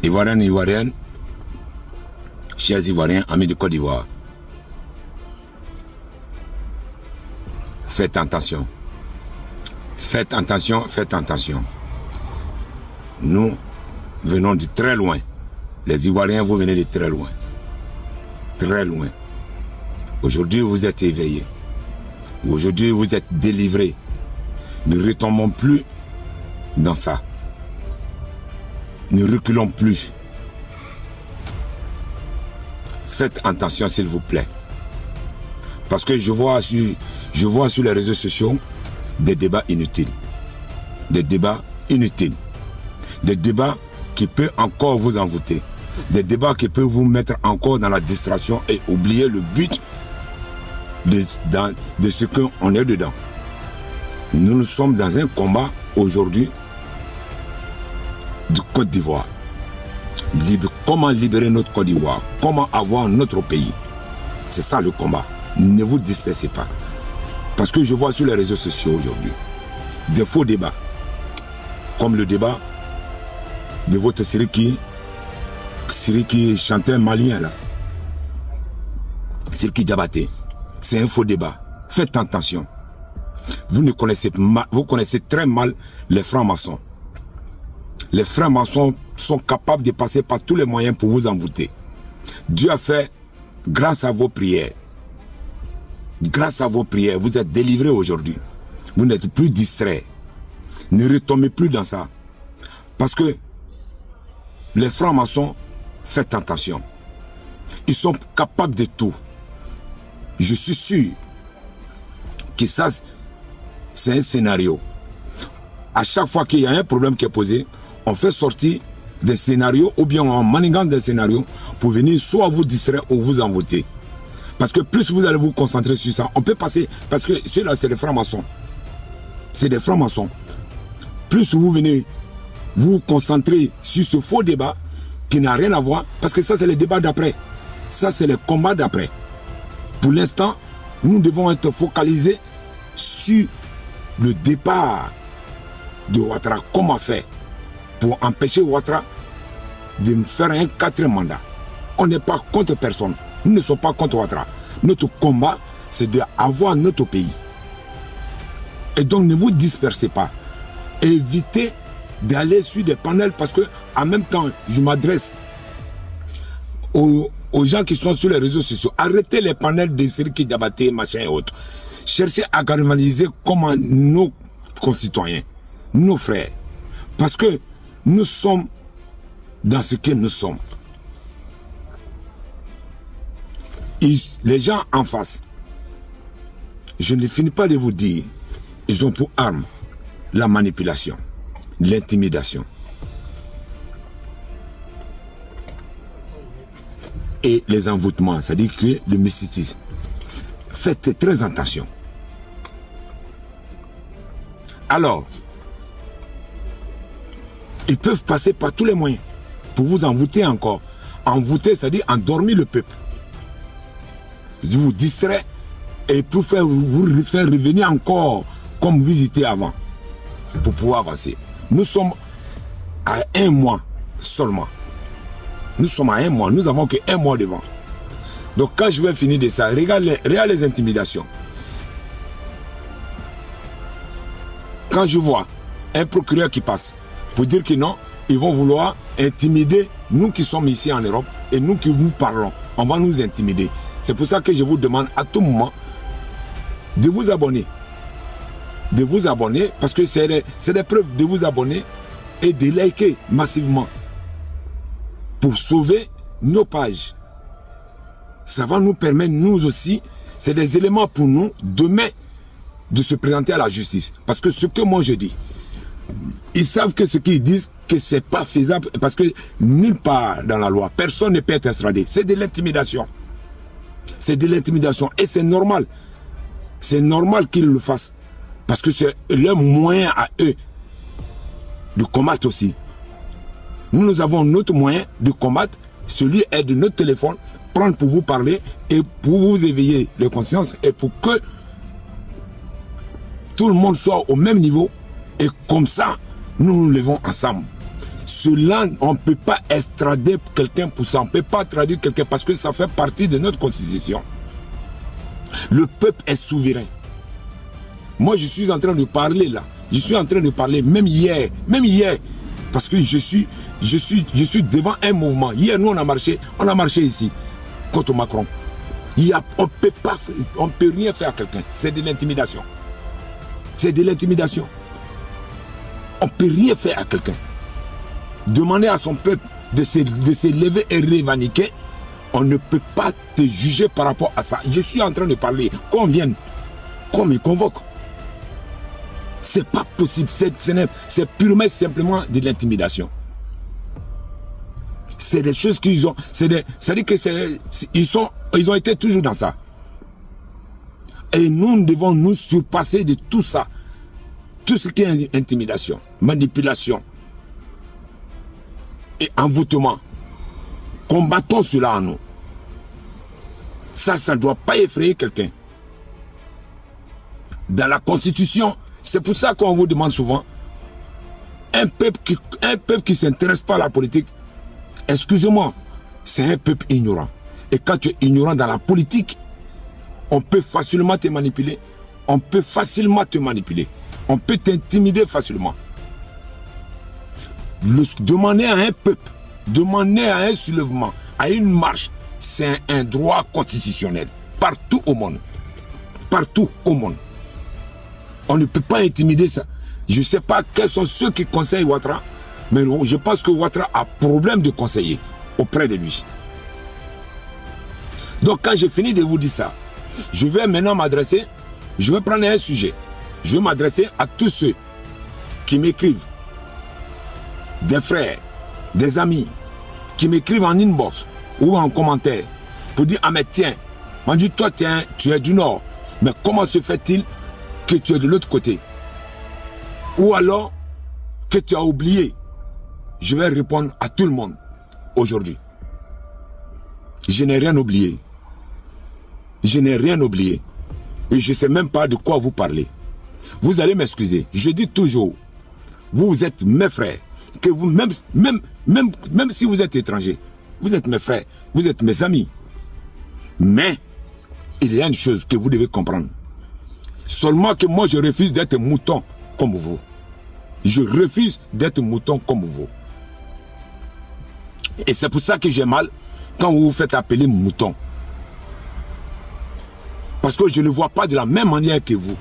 Ivoiriennes, Ivoiriennes, chers Ivoiriens, amis de Côte d'Ivoire, faites attention. Faites attention, faites attention. Nous venons de très loin. Les Ivoiriens, vous venez de très loin. Très loin. Aujourd'hui, vous êtes éveillés. Aujourd'hui, vous êtes délivrés. Ne retombons plus dans ça. Ne reculons plus. Faites attention, s'il vous plaît. Parce que je vois sur les réseaux sociaux des débats inutiles. Des débats inutiles. Des débats qui peuvent encore vous envoûter. Des débats qui peuvent vous mettre encore dans la distraction et oublier le but de ce qu'on est dedans. Nous sommes dans un combat aujourd'hui de Côte d'Ivoire. Comment libérer notre Côte d'Ivoire? Comment avoir notre pays? C'est ça le combat. Ne vous dispersez pas. Parce que je vois sur les réseaux sociaux aujourd'hui des faux débats. Comme le débat de votre Siriki chanteur malien là. Siriki Diabaté. C'est un faux débat. Faites attention. Vous connaissez très mal les francs-maçons. Les francs-maçons sont capables de passer par tous les moyens pour vous envoûter. Dieu a fait, grâce à vos prières, vous êtes délivrés aujourd'hui. Vous n'êtes plus distraits. Ne retombez plus dans ça. Parce que les francs-maçons, faites attention. Ils sont capables de tout. Je suis sûr que ça, c'est un scénario. À chaque fois qu'il y a un problème qui est posé, on fait sortir des scénarios ou bien on manigance des scénarios pour venir soit vous distraire ou vous envoûter. Parce que plus vous allez vous concentrer sur ça, on peut passer, parce que ceux-là c'est des francs-maçons. C'est des francs-maçons. Plus vous venez vous concentrer sur ce faux débat qui n'a rien à voir, parce que ça c'est le débat d'après. Ça c'est le combat d'après. Pour l'instant, nous devons être focalisés sur le départ de Ouattara. Comment faire pour empêcher Ouattara de faire un 4e mandat? On n'est pas contre personne. Nous ne sommes pas contre Ouattara. Notre combat, c'est d'avoir notre pays. Et donc, ne vous dispersez pas. Évitez d'aller sur des panels parce que, en même temps, je m'adresse aux gens qui sont sur les réseaux sociaux. Arrêtez les panels de Siriki Diabaté, machin et autres. Cherchez à galvaniser comment nos concitoyens, nos frères, parce que nous sommes dans ce que nous sommes. Les gens en face, je ne finis pas de vous dire, ils ont pour arme la manipulation, l'intimidation. Et les envoûtements, c'est-à-dire que le mysticisme. Faites très attention. Alors, ils peuvent passer par tous les moyens pour vous envoûter encore. Envoûter, c'est-à-dire endormir le peuple. Vous distraire et pour vous faire revenir encore comme vous étiez avant pour pouvoir avancer. Nous sommes à 1 mois seulement. Nous sommes à 1 mois. Nous n'avons que 1 mois devant. Donc quand je vais finir de ça, regarde les intimidations. Quand je vois un procureur qui passe pour dire que non, ils vont vouloir intimider nous qui sommes ici en Europe et nous qui vous parlons. On va nous intimider. C'est pour ça que je vous demande à tout moment de vous abonner. De vous abonner parce que c'est des preuves de vous abonner et de liker massivement pour sauver nos pages. Ça va nous permettre, nous aussi, c'est des éléments pour nous demain de se présenter à la justice. Parce que ce que moi je dis, ils savent que ce qu'ils disent, que c'est pas faisable, parce que nulle part dans la loi, personne ne peut être extradé. C'est de l'intimidation. C'est de l'intimidation. Et c'est normal. C'est normal qu'ils le fassent. Parce que c'est leur moyen à eux de combattre aussi. Nous avons notre moyen de combattre. Celui est de notre téléphone, prendre pour vous parler et pour vous éveiller les consciences et pour que tout le monde soit au même niveau. Et comme ça, nous nous levons ensemble. Cela, on ne peut pas extrader quelqu'un pour ça. On ne peut pas traduire quelqu'un parce que ça fait partie de notre constitution. Le peuple est souverain. Moi, je suis en train de parler là. Je suis en train de parler, même hier. Parce que je suis devant un mouvement. Hier, nous, on a marché ici, contre Macron. On ne peut rien faire à quelqu'un. C'est de l'intimidation. C'est de l'intimidation. On ne peut rien faire à quelqu'un. Demander à son peuple de se lever et revendiquer, on ne peut pas te juger par rapport à ça. Je suis en train de parler. Qu'on vienne, qu'on me convoque. C'est pas possible. C'est purement et simplement de l'intimidation. C'est des choses qu'ils ont. C'est-à-dire que ils ont été toujours dans ça. Et nous devons nous surpasser de tout ça. Tout ce qui est intimidation, manipulation et envoûtement. Combattons cela en nous. Ça ne doit pas effrayer quelqu'un. Dans la Constitution, c'est pour ça qu'on vous demande souvent, un peuple qui ne s'intéresse pas à la politique, excusez-moi, c'est un peuple ignorant. Et quand tu es ignorant dans la politique, on peut facilement te manipuler. On peut facilement te manipuler. On peut t'intimider facilement. Demander à un peuple, demander à un soulèvement, à une marche, c'est un droit constitutionnel. Partout au monde. Partout au monde. On ne peut pas intimider ça. Je ne sais pas quels sont ceux qui conseillent Ouattara, mais je pense que Ouattara a problème de conseiller auprès de lui. Donc quand j'ai fini de vous dire ça, je vais maintenant m'adresser, je vais prendre un sujet. Je vais m'adresser à tous ceux qui m'écrivent, des frères, des amis, qui m'écrivent en inbox ou en commentaire pour dire, ah mais tiens, on dit toi tu es du Nord, mais comment se fait-il que tu es de l'autre côté? Ou alors que tu as oublié? Je vais répondre à tout le monde aujourd'hui. Je n'ai rien oublié. Je n'ai rien oublié. Et je ne sais même pas de quoi vous parlez. Vous allez m'excuser. Je dis toujours, vous êtes mes frères. Que vous, même si vous êtes étranger, vous êtes mes frères, vous êtes mes amis. Mais, il y a une chose que vous devez comprendre. Seulement que moi, je refuse d'être mouton comme vous. Je refuse d'être mouton comme vous. Et c'est pour ça que j'ai mal quand vous vous faites appeler mouton. Parce que je ne vois pas de la même manière que vous.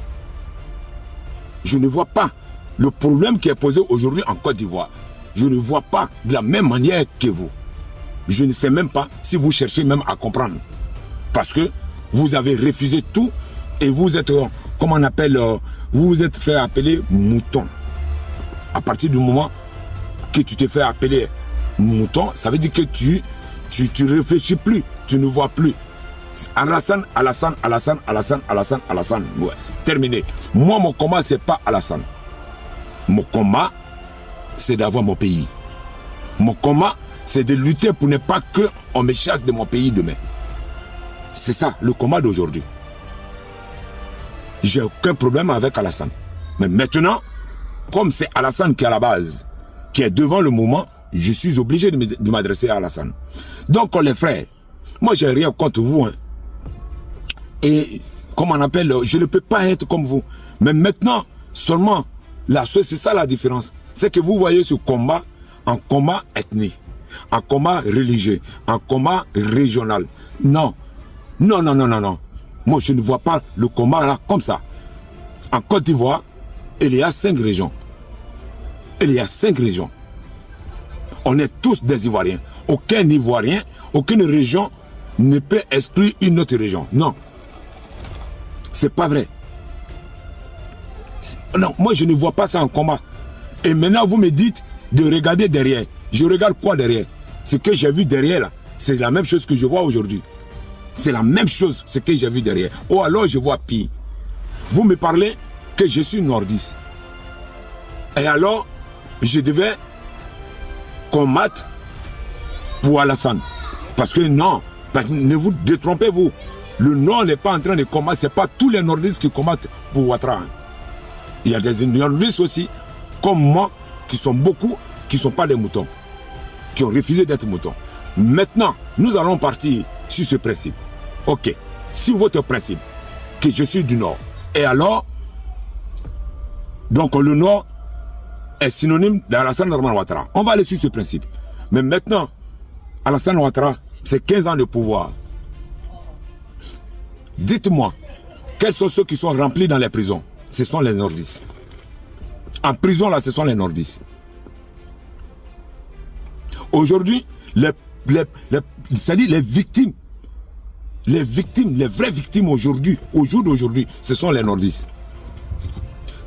Je ne vois pas le problème qui est posé aujourd'hui en Côte d'Ivoire. Je ne vois pas de la même manière que vous. Je ne sais même pas si vous cherchez même à comprendre. Parce que vous avez refusé tout et vous êtes, comment on appelle, vous vous êtes fait appeler mouton. À partir du moment que tu t'es fait appeler mouton, ça veut dire que tu réfléchis plus, tu ne vois plus. Alassane. Ouais, terminé. Moi, mon combat, c'est pas Alassane. Mon combat, c'est d'avoir mon pays. Mon combat, c'est de lutter pour ne pas qu'on me chasse de mon pays demain. C'est ça, le combat d'aujourd'hui. J'ai aucun problème avec Alassane. Mais maintenant, comme c'est Alassane qui est à la base, qui est devant le mouvement, je suis obligé de m'adresser à Alassane. Donc, les frères, moi, j'ai rien contre vous. Hein. Et, comme on appelle, je ne peux pas être comme vous. Mais maintenant, seulement, c'est ça la différence. C'est que vous voyez ce combat en combat ethnique, en combat religieux, en combat régional. Non. Non. Moi, je ne vois pas le combat là comme ça. En Côte d'Ivoire, il y a 5 régions. Il y a 5 régions. On est tous des Ivoiriens. Aucun Ivoirien, aucune région ne peut exclure une autre région. Non. C'est pas vrai. Non, moi je ne vois pas ça en combat. Et maintenant vous me dites de regarder derrière. Je regarde quoi derrière? Ce que j'ai vu derrière là, c'est la même chose que je vois aujourd'hui. C'est la même chose ce que j'ai vu derrière. Ou alors je vois pire. Vous me parlez que je suis nordiste. Et alors, je devais combattre pour Alassane. Parce que non, ne vous détrompez-vous. Le Nord n'est pas en train de combattre. Ce n'est pas tous les nordistes qui combattent pour Ouattara. Il y a des nordistes aussi, comme moi, qui sont beaucoup, qui ne sont pas des moutons, qui ont refusé d'être moutons. Maintenant, nous allons partir sur ce principe. Ok, si votre principe, que je suis du Nord, et alors, donc le Nord est synonyme d'Alassane Draman Ouattara. On va aller sur ce principe. Mais maintenant, Alassane Ouattara, c'est 15 ans de pouvoir. Dites-moi, quels sont ceux qui sont remplis dans les prisons? Ce sont les nordistes. En prison, là, ce sont les nordistes. Aujourd'hui, c'est-à-dire les victimes, les vraies victimes aujourd'hui, au jour d'aujourd'hui, ce sont les nordistes.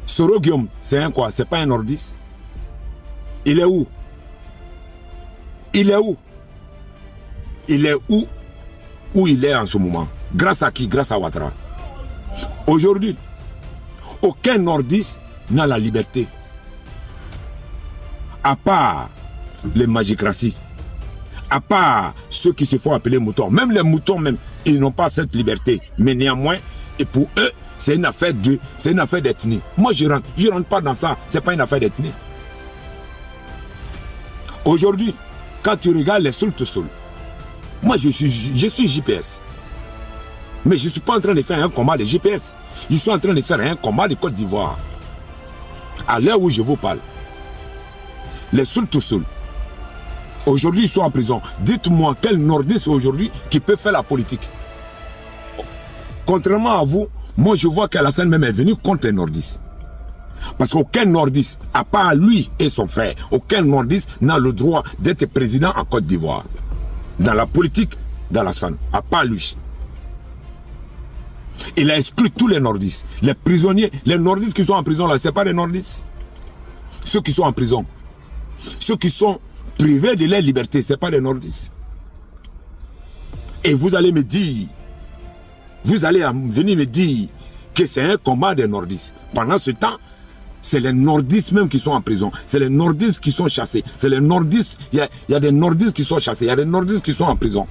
Soro Guillaume, c'est un quoi? C'est pas un nordiste? Il est où? Il est où? Il est où il est en ce moment? Grâce à qui? Grâce à Ouattara. Aujourd'hui, aucun nordiste n'a la liberté. À part les magicraties. À part ceux qui se font appeler moutons. Même les moutons, même, ils n'ont pas cette liberté. Mais néanmoins, et pour eux, c'est une affaire d'ethnie. Moi, je rentre pas dans ça. C'est pas une affaire d'ethnie. Aujourd'hui, quand tu regardes les Soul-to-Soul, moi, je suis JPS. Mais je ne suis pas en train de faire un combat de GPS. Je suis en train de faire un combat de Côte d'Ivoire. À l'heure où je vous parle, les Soul-to-Soul, aujourd'hui, ils sont en prison. Dites-moi quel nordiste aujourd'hui qui peut faire la politique. Contrairement à vous, moi je vois qu'Alassane même est venu contre les nordistes. Parce qu'aucun nordiste, à part lui et son frère, aucun nordiste n'a le droit d'être président en Côte d'Ivoire. Dans la politique d'Alassane, à part lui. Il a exclu tous les nordistes. Les prisonniers, les nordistes qui sont en prison là, ce n'est pas les nordistes. Ceux qui sont en prison. Ceux qui sont privés de leur liberté, ce n'est pas les nordistes. Et vous allez me dire, vous allez venir me dire que c'est un combat des nordistes. Pendant ce temps, c'est les nordistes même qui sont en prison. C'est les nordistes qui sont chassés. C'est les nordistes, il y a des nordistes qui sont chassés. Il y a des nordistes qui sont en prison.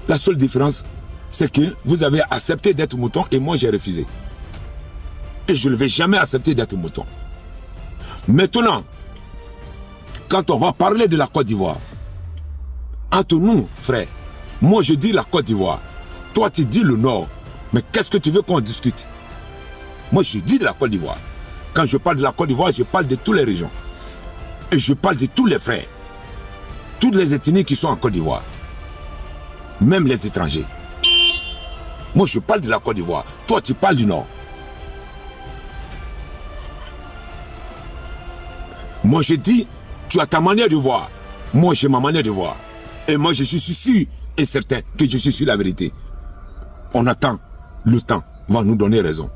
La seule différence, c'est que vous avez accepté d'être mouton et moi j'ai refusé. Et je ne vais jamais accepter d'être mouton. Maintenant, quand on va parler de la Côte d'Ivoire, entre nous, frère, moi je dis la Côte d'Ivoire, toi tu dis le Nord, mais qu'est-ce que tu veux qu'on discute? Moi je dis de la Côte d'Ivoire. Quand je parle de la Côte d'Ivoire, je parle de toutes les régions. Et je parle de tous les frères, toutes les ethnies qui sont en Côte d'Ivoire. Même les étrangers. Moi je parle de la Côte d'Ivoire, toi tu parles du Nord. Moi je dis, tu as ta manière de voir, moi j'ai ma manière de voir. Et moi je suis sûr et certain que je suis sur la vérité. On attend, le temps va nous donner raison.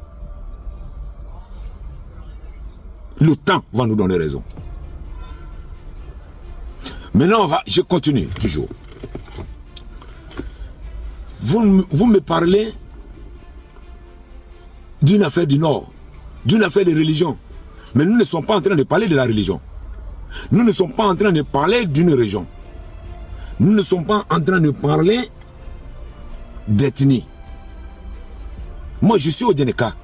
Le temps va nous donner raison. Maintenant je continue toujours. Vous me parlez d'une affaire du Nord, d'une affaire de religion. Mais nous ne sommes pas en train de parler de la religion. Nous ne sommes pas en train de parler d'une région. Nous ne sommes pas en train de parler d'ethnie. Moi, je suis au Djeneka.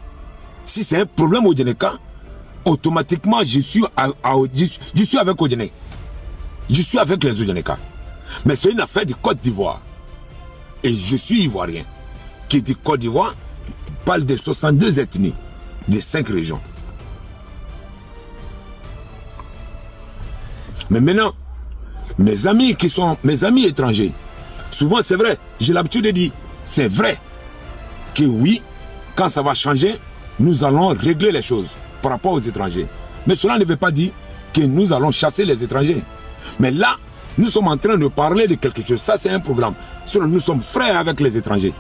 Si c'est un problème au Djeneka, automatiquement, je suis avec Odjené. Je suis avec les Odjeneka. Mais c'est une affaire de Côte d'Ivoire. Et je suis ivoirien. Qui dit Côte d'Ivoire parle de 62 ethnies, de 5 régions. Mais maintenant, mes amis étrangers, souvent c'est vrai, j'ai l'habitude de dire, c'est vrai que oui, quand ça va changer, nous allons régler les choses par rapport aux étrangers. Mais cela ne veut pas dire que nous allons chasser les étrangers. Mais là, nous sommes en train de parler de quelque chose. Ça, c'est un programme. Nous sommes frères avec les étrangers.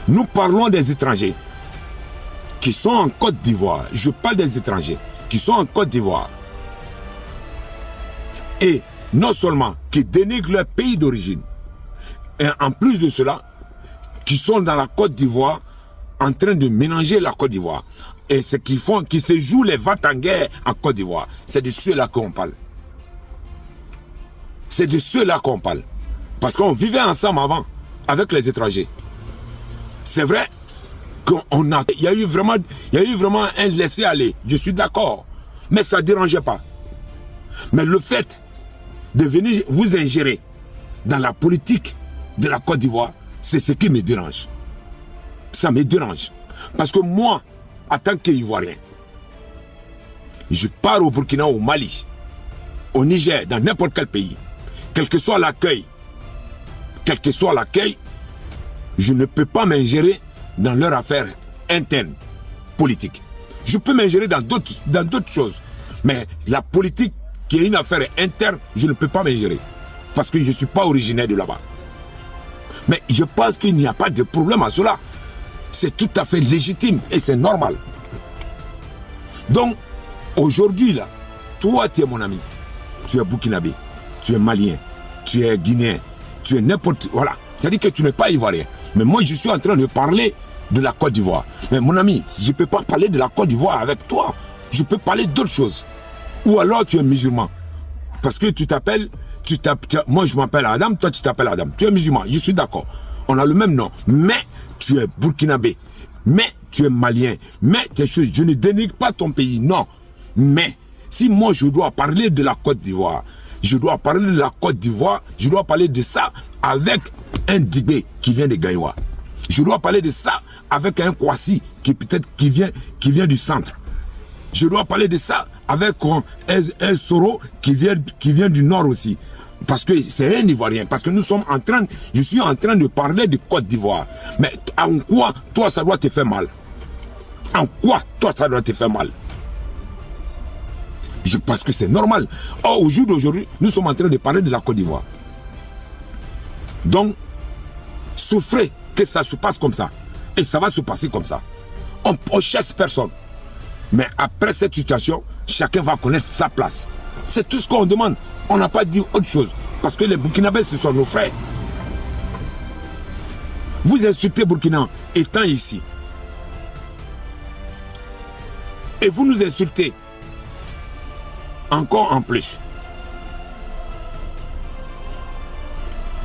Nous parlons des étrangers qui sont en Côte d'Ivoire. Je parle des étrangers qui sont en Côte d'Ivoire. Et non seulement qui dénigrent leur pays d'origine, et en plus de cela, qui sont dans la Côte d'Ivoire en train de mélanger la Côte d'Ivoire. Et ce qu'ils font, qui se jouent les va-t-en-guerre en Côte d'Ivoire. C'est de ceux-là qu'on parle. C'est de ceux-là qu'on parle. Parce qu'on vivait ensemble avant, avec les étrangers. C'est vrai qu'il y a eu vraiment un laisser-aller. Je suis d'accord. Mais ça ne dérangeait pas. Mais le fait de venir vous ingérer dans la politique de la Côte d'Ivoire, c'est ce qui me dérange. Ça me dérange. Parce que moi, en tant qu'Ivoirien, je pars au Burkina, au Mali, au Niger, dans n'importe quel pays, quel que soit l'accueil, je ne peux pas m'ingérer dans leurs affaires internes, politiques. Je peux m'ingérer dans d'autres choses. Mais la politique qui est une affaire interne, je ne peux pas m'ingérer. Parce que je ne suis pas originaire de là-bas. Mais je pense qu'il n'y a pas de problème à cela. C'est tout à fait légitime et c'est normal. Donc, aujourd'hui, là, toi, tu es mon ami. Tu es burkinabé, tu es malien, tu es guinéen, tu es n'importe... Voilà. C'est-à-dire que tu n'es pas ivoirien. Mais moi, je suis en train de parler de la Côte d'Ivoire. Mais mon ami, je ne peux pas parler de la Côte d'Ivoire avec toi. Je peux parler d'autres choses. Ou alors tu es musulman. Parce que tu t'appelles... moi, je m'appelle Adam, toi, tu t'appelles Adam. Tu es musulman, je suis d'accord. On a le même nom. Mais tu es burkinabé. Mais tu es malien. Mais tes choses, je ne dénigre pas ton pays, non. Mais si moi, je dois parler de la Côte d'Ivoire, je dois parler de ça avec un Dibé qui vient de Gaïwa. Je dois parler de ça avec un Kwasi qui peut-être qui vient du centre. Je dois parler de ça avec un Soro qui vient du nord aussi. Parce que c'est un Ivoirien. Parce que je suis en train de parler de Côte d'Ivoire. Mais en quoi, toi, ça doit te faire mal? En quoi, toi, ça doit te faire mal? Parce que c'est normal. Or, au jour d'aujourd'hui, nous sommes en train de parler de la Côte d'Ivoire. Donc, souffrez que ça se passe comme ça. Et ça va se passer comme ça. On ne chasse personne. Mais après cette situation, chacun va connaître sa place. C'est tout ce qu'on demande. On n'a pas dit autre chose. Parce que les Burkinabés, ce sont nos frères. Vous insultez Burkina étant ici. Et vous nous insultez encore en plus.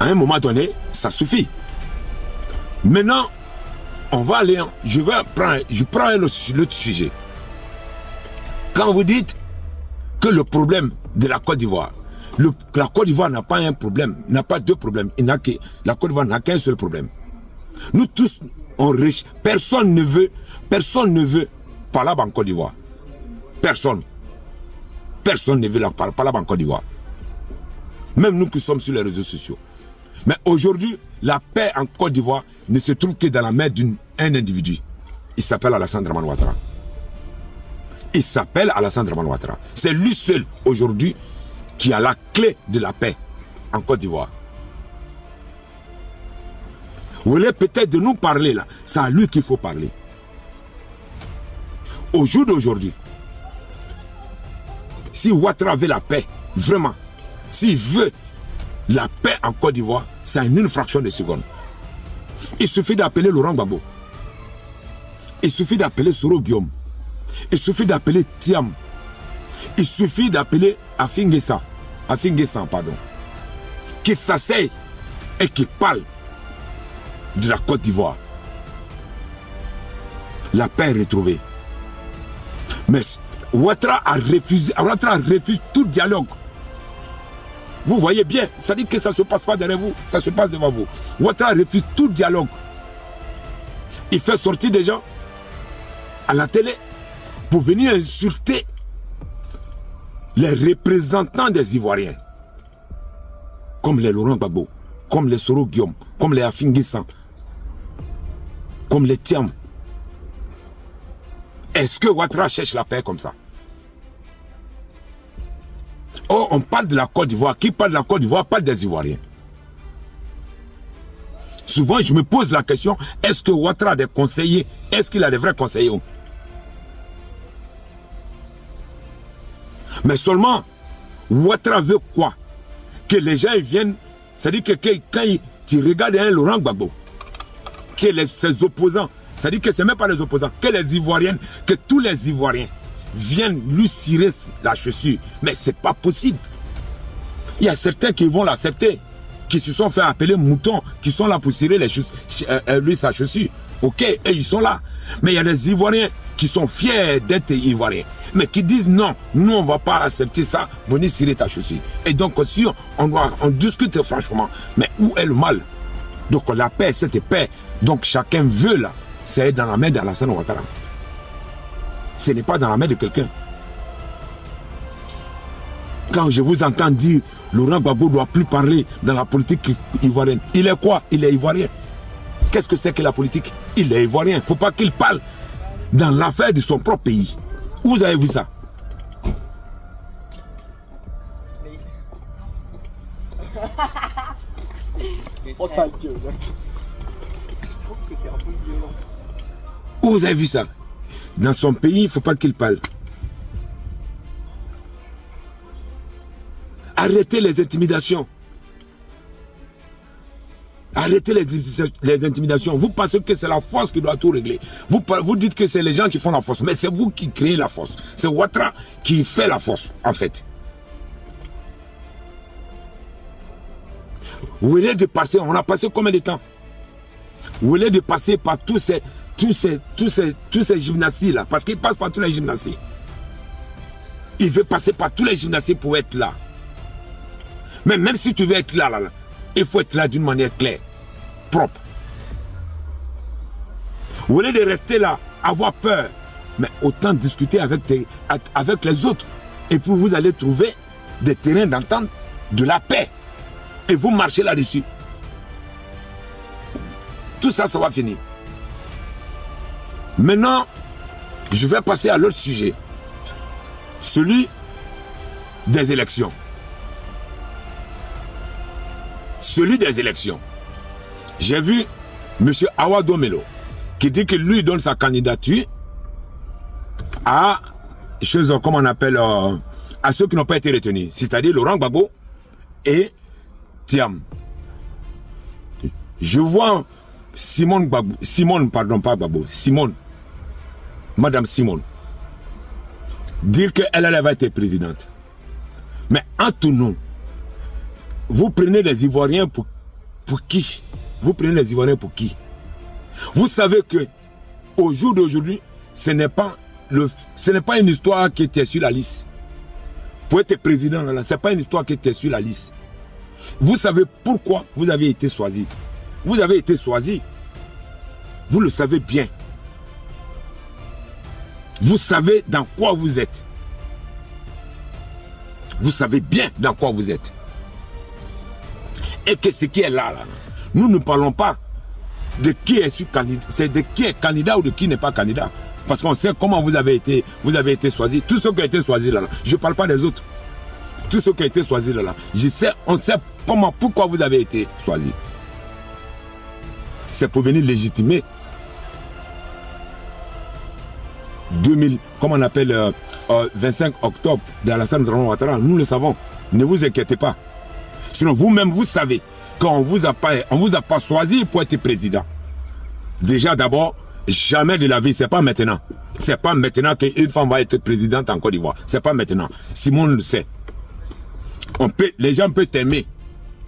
À un moment donné, ça suffit. Maintenant, on va aller... Je prends l'autre sujet. Quand vous dites que le problème de la Côte d'Ivoire, la Côte d'Ivoire n'a pas un problème, n'a pas deux problèmes. La Côte d'Ivoire n'a qu'un seul problème. Nous tous, on riche. Personne ne veut parler en Côte d'Ivoire. Personne. Personne ne veut parler en Côte d'Ivoire. Même nous qui sommes sur les réseaux sociaux. Mais aujourd'hui, la paix en Côte d'Ivoire ne se trouve que dans la main d'un individu. Il s'appelle Alassane Dramane Ouattara. Il s'appelle Alassane Dramane Ouattara. C'est lui seul aujourd'hui qui a la clé de la paix en Côte d'Ivoire. Vous voulez peut-être de nous parler là. C'est à lui qu'il faut parler. Au jour d'aujourd'hui, si Ouattara veut la paix, vraiment, s'il veut la paix en Côte d'Ivoire, c'est en une fraction de seconde. Il suffit d'appeler Laurent Gbagbo. Il suffit d'appeler Soro Guillaume. Il suffit d'appeler Thiam. Il suffit d'appeler Afingessa, pardon. Qu'il s'asseye et qu'il parle de la Côte d'Ivoire. La paix est retrouvée. Mais Ouattara a refusé tout dialogue. Vous voyez bien, ça dit que ça ne se passe pas derrière vous, ça se passe devant vous. Ouattara refuse tout dialogue. Il fait sortir des gens à la télé pour venir insulter les représentants des Ivoiriens. Comme les Laurent Gbagbo, comme les Soro Guillaume, comme les Afingessa, comme les Thiam. Est-ce que Ouattara cherche la paix comme ça? Oh, on parle de la Côte d'Ivoire. Qui parle de la Côte d'Ivoire parle des Ivoiriens. Souvent, je me pose la question, est-ce que Ouattara a des conseillers? Est-ce qu'il a des vrais conseillers? Mais seulement, Ouattara veut quoi? Que les gens viennent, c'est-à-dire que quand tu regardes un Laurent Gbagbo, que ses opposants, c'est-à-dire que ce n'est même pas les opposants, que les Ivoiriennes, que tous les Ivoiriens viennent lui cirer la chaussure. Mais ce n'est pas possible. Il y a certains qui vont l'accepter, qui se sont fait appeler moutons, qui sont là pour cirer lui sa chaussure. Ok, et ils sont là. Mais il y a des Ivoiriens qui sont fiers d'être ivoiriens, mais qui disent non, nous on ne va pas accepter ça, Boni Siré Tachoussi. Et donc si on discute franchement, mais où est le mal? Donc la paix, cette paix, donc chacun veut là, c'est dans la main d'Alassane Ouattara. Ce n'est pas dans la main de quelqu'un. Quand je vous entends dire Laurent Gbagbo ne doit plus parler dans la politique ivoirienne, il est quoi? Il est ivoirien. Qu'est-ce que c'est que la politique? Il est ivoirien. Il ne faut pas qu'il parle dans l'affaire de son propre pays. Où vous avez vu ça? Où vous avez vu ça? Dans son pays, il ne faut pas qu'il parle. Arrêtez les intimidations. Arrêtez les intimidations. Vous pensez que c'est la force qui doit tout régler. Vous dites que c'est les gens qui font la force. Mais c'est vous qui créez la force. C'est Ouattara qui fait la force, en fait. Vous voulez de passer, on a passé combien de temps? Vous voulez de passer par tous ces gymnasies là. Parce qu'il passe par tous les gymnasies. Il veut passer par tous les gymnasies pour être là. Mais même si tu veux être là, il faut être là d'une manière claire, propre. Vous voulez de rester là, avoir peur, mais autant discuter avec les autres. Et puis vous allez trouver des terrains d'entente, de la paix. Et vous marchez là-dessus. Tout ça, ça va finir. Maintenant, je vais passer à l'autre sujet. Celui des élections. Celui des élections. J'ai vu M. Awa Domelo qui dit que lui donne sa candidature à comment on appelle, à ceux qui n'ont pas été retenus, c'est-à-dire Laurent Gbagbo et Thiam. Je vois Madame Simone, dire qu'elle va être présidente. Mais entre nous, vous prenez les Ivoiriens pour qui? Vous prenez les Ivoiriens pour qui? Vous savez que au jour d'aujourd'hui, ce n'est pas une histoire qui était sur la liste. Pour être président, ce n'est pas une histoire qui était sur la liste. Vous savez pourquoi vous avez été choisi. Vous avez été choisi. Vous le savez bien. Vous savez dans quoi vous êtes. Vous savez bien dans quoi vous êtes. Et que ce qui est là, nous ne parlons pas de qui est candidat, c'est de qui est candidat ou de qui n'est pas candidat. Parce qu'on sait comment vous avez été choisi. Tous ceux qui ont été choisis là, je ne parle pas des autres. Tous ceux qui ont été choisis là, on sait pourquoi vous avez été choisis. C'est pour venir légitimer 25 octobre d'Alassane Ouattara. Nous le savons. Ne vous inquiétez pas. Sinon, vous-même, vous savez qu'on ne vous a pas choisi pour être président. Déjà, d'abord, jamais de la vie, c'est pas maintenant. C'est pas maintenant qu'une femme va être présidente en Côte d'Ivoire. C'est pas maintenant. Simon le sait. Les gens peuvent t'aimer.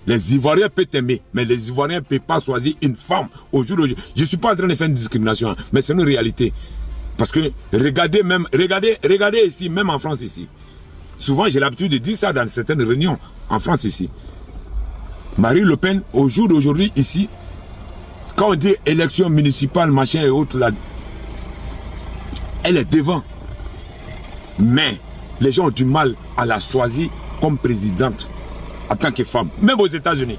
Les Ivoiriens peuvent t'aimer. Mais les Ivoiriens ne peuvent pas choisir une femme au jour d'aujourd'hui. Je ne suis pas en train de faire une discrimination, mais c'est une réalité. Parce que regardez ici, même en France ici. Souvent, j'ai l'habitude de dire ça dans certaines réunions en France ici. Marine Le Pen, au jour d'aujourd'hui, ici, quand on dit élection municipale, machin et autres, là, elle est devant. Mais les gens ont du mal à la choisir comme présidente en tant que femme, même aux États-Unis.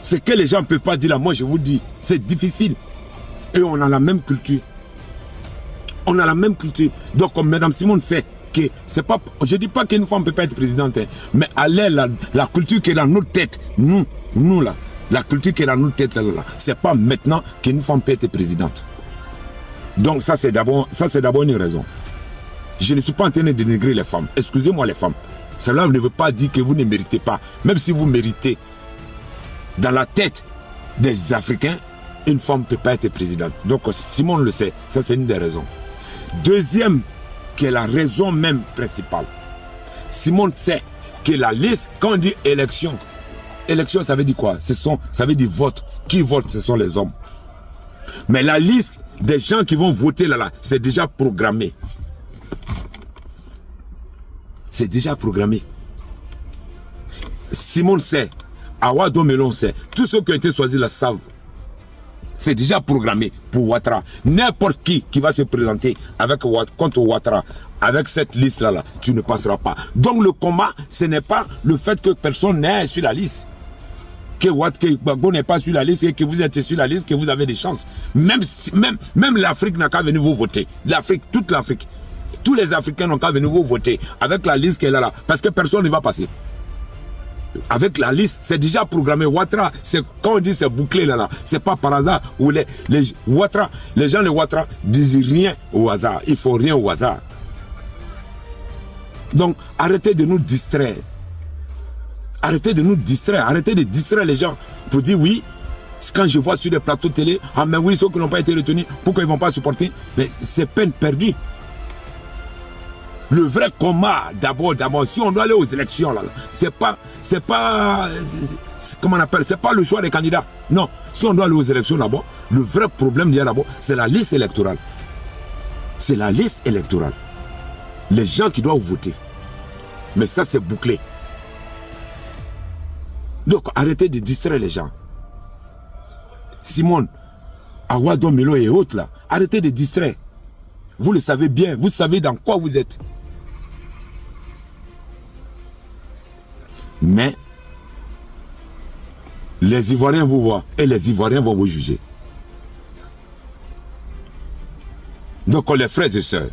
Ce que les gens ne peuvent pas dire là, moi je vous dis, c'est difficile. Et on a la même culture. On a la même culture. Donc, comme Mme Simone sait que c'est pas. Je ne dis pas qu'une femme ne peut pas être présidente, hein, mais elle est la culture qui est dans notre tête. Nous là. La culture qui est dans notre tête là. C'est pas maintenant qu'une femme peut être présidente. Donc, ça c'est d'abord une raison. Je ne suis pas en train de dénigrer les femmes. Excusez-moi les femmes. Cela ne veut pas dire que vous ne méritez pas. Même si vous méritez, dans la tête des Africains, une femme ne peut pas être présidente. Donc, Simone le sait. Ça, c'est une des raisons. Deuxième, qui est la raison même principale. Simone sait que la liste, quand on dit élection, élection, ça veut dire quoi? Ça veut dire vote. Qui vote? Ce sont les hommes. Mais la liste Des gens qui vont voter là, c'est déjà programmé. C'est déjà programmé. Simone sait, Awa Domelon sait, tous ceux qui ont été choisis là savent. C'est déjà programmé pour Ouattara. N'importe qui va se présenter contre Ouattara, avec cette liste-là, tu ne passeras pas. Donc le combat, ce n'est pas le fait que personne n'est sur la liste. Que Gbagbo n'est pas sur la liste et que vous êtes sur la liste, que vous avez des chances. Même l'Afrique n'a qu'à venir vous voter. L'Afrique, toute l'Afrique. Tous les Africains n'ont qu'à venir vous voter avec la liste qu'elle a là. Parce que personne ne va passer. Avec la liste, c'est déjà programmé. Ouattara, c'est quand on dit c'est bouclé là, c'est pas par hasard. Où les gens de Ouattara disent rien au hasard. Il faut rien au hasard. Donc, arrêtez de nous distraire. Arrêtez de nous distraire. Arrêtez de distraire les gens pour dire oui. Quand je vois sur les plateaux télé, ah mais oui, ceux qui n'ont pas été retenus, pourquoi ils ne vont pas supporter? Mais c'est peine perdue. Le vrai combat, d'abord, si on doit aller aux élections, là, c'est pas, comment on appelle, c'est pas le choix des candidats. Non, si on doit aller aux élections d'abord, le vrai problème d'abord, c'est la liste électorale. C'est la liste électorale. Les gens qui doivent voter. Mais ça, c'est bouclé. Donc, arrêtez de distraire les gens. Simone, Awa Domelo et autres, là, arrêtez de distraire. Vous le savez bien, vous savez dans quoi vous êtes. Mais, les Ivoiriens vous voient et les Ivoiriens vont vous juger. Donc, les frères et sœurs,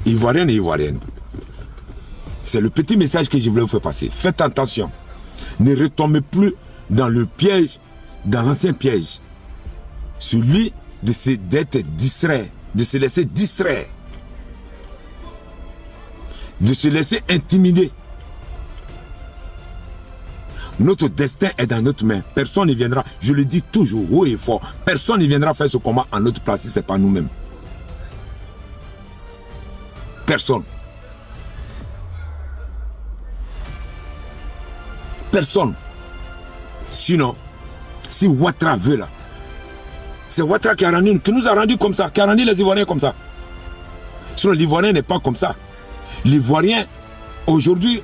Ivoiriens et Ivoiriennes, c'est le petit message que je voulais vous faire passer. Faites attention. Ne retombez plus dans le piège, dans l'ancien piège. Celui d'être distrait, de se laisser distraire, de se laisser intimider. Notre destin est dans notre main. Personne ne viendra, je le dis toujours haut et fort, personne ne viendra faire ce combat en notre place si ce n'est pas nous-mêmes. Personne. Personne. Sinon, si Ouattara veut là, c'est Ouattara qui nous a rendu comme ça, qui a rendu les Ivoiriens comme ça. Sinon, l'Ivoirien n'est pas comme ça. L'Ivoirien, aujourd'hui,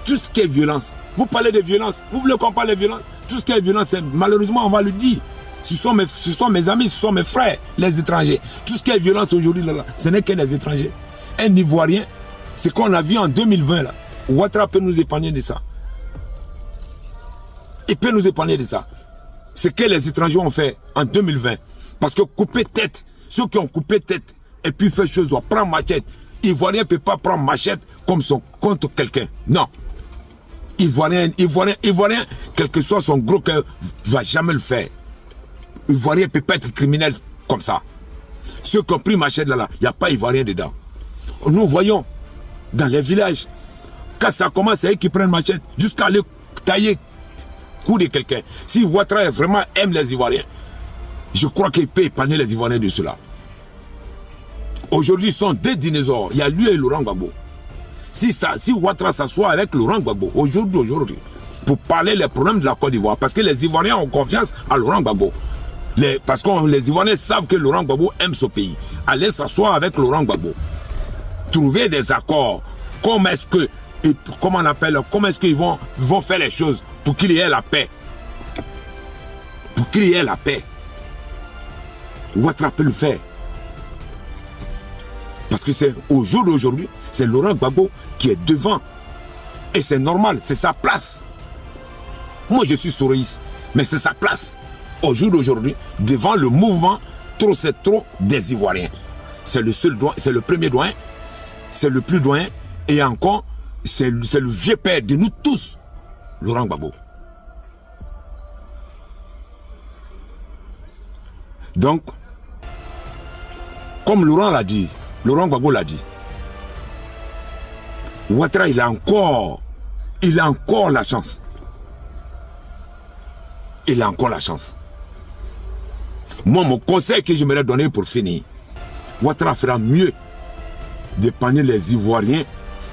tout ce qui est violence, vous parlez de violence, vous voulez qu'on parle de violence, tout ce qui est violence, malheureusement, on va le dire. Ce sont mes amis, ce sont mes frères, les étrangers. Tout ce qui est violence aujourd'hui, là, ce n'est que les étrangers. Un Ivoirien, ce qu'on a vu en 2020, là, Ouattara peut nous épargner de ça. Il peut nous épargner de ça. Ce que les étrangers ont fait en 2020. Parce que couper tête, ceux qui ont coupé tête et puis fait chose, prendre machette. Ivoirien ne peut pas prendre machette comme son contre quelqu'un. Non. Ivoirien, quel que soit son gros cœur, ne va jamais le faire. Ivoirien ne peut pas être criminel comme ça. Ceux qui ont pris machette là, il n'y a pas Ivoirien dedans. Nous voyons dans les villages, quand ça commence, c'est eux qui prennent machette jusqu'à aller tailler coup de quelqu'un. Si Ouattara vraiment aime les Ivoiriens, je crois qu'il peut épargner les Ivoiriens de cela. Aujourd'hui, ils sont deux dinosaures. Il y a lui et Laurent Gbagbo. Si Ouattara s'assoit avec Laurent Gbagbo, aujourd'hui, pour parler les problèmes de la Côte d'Ivoire, parce que les Ivoiriens ont confiance à Laurent Gbagbo. Parce que les Ivoiriens savent que Laurent Gbagbo aime ce pays. Allez s'asseoir avec Laurent Gbagbo. Trouver des accords. Comment est-ce qu'ils vont faire les choses pour qu'il y ait la paix. Pour qu'il y ait la paix. Ouattara peut le faire. Parce que c'est au jour d'aujourd'hui, c'est Laurent Gbagbo qui est devant. Et c'est normal, c'est sa place. Moi je suis souriste, mais c'est sa place. Au jour d'aujourd'hui, devant le mouvement, trop c'est trop des Ivoiriens. C'est le seul doyen, c'est le premier doyen, c'est le plus doyen, et encore, c'est le vieux père de nous tous, Laurent Gbagbo. Donc, comme Laurent l'a dit, Laurent Gbagbo l'a dit, Ouattara, il a encore la chance. Il a encore la chance. Moi, mon conseil que j'aimerais donner pour finir, Ouattara fera mieux d'épargner les Ivoiriens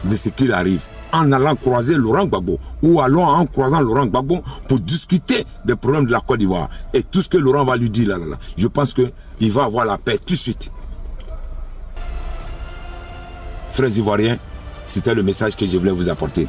de ce qu'il arrive. en allant croiser Laurent Gbagbo ou allons en croisant Laurent Gbagbo pour discuter des problèmes de la Côte d'Ivoire. Et tout ce que Laurent va lui dire là, je pense qu'il va avoir la paix tout de suite. Frères Ivoiriens, c'était le message que je voulais vous apporter.